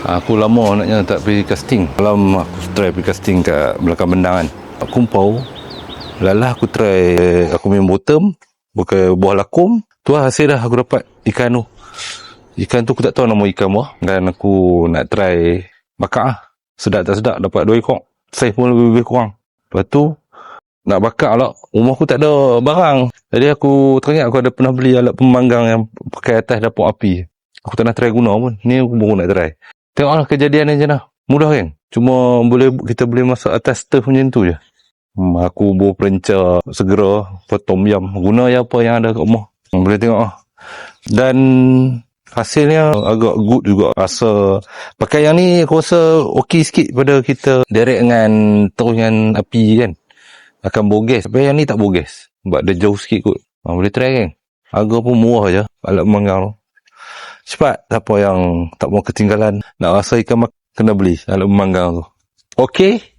Aku lama naknya tak pergi casting. Malam aku try pergi casting kat belakang bendang kan. Kumpau. Lalah aku try, aku main bottom, bukan buah lakum. Tu lah hasil dah aku dapat ikan tu. Ikan tu aku tak tahu nama ikan buah. Dan aku nak try bakar lah. Sedap tak sedap, dapat 2 ekor. Saiz pun lebih kurang. Lepas tu, nak bakar lah. Rumah aku tak ada barang. Jadi aku teringat aku ada pernah beli alat pemanggang yang pakai atas dapur api. Aku tak nak try guna pun. Ni aku baru nak try. Tengoklah kejadian macam mana. Mudah kan? Cuma kita boleh masuk atas stove macam tu je. Aku baru perencah segera tom yam. Guna je apa yang ada kat rumah. Boleh tengok lah. Dan hasilnya agak good juga. Rasa pakai yang ni aku rasa okey sikit pada kita direct dengan terus dengan api kan. Akan boges. Tapi yang ni tak boges. Sebab dia jauh sikit kot. Boleh try kan? Harga pun murah je. Alat pemanggang tu. Cepat. Siapa yang tak mau ketinggalan nak rasa ikan kena beli alat pemanggang tu. Okey.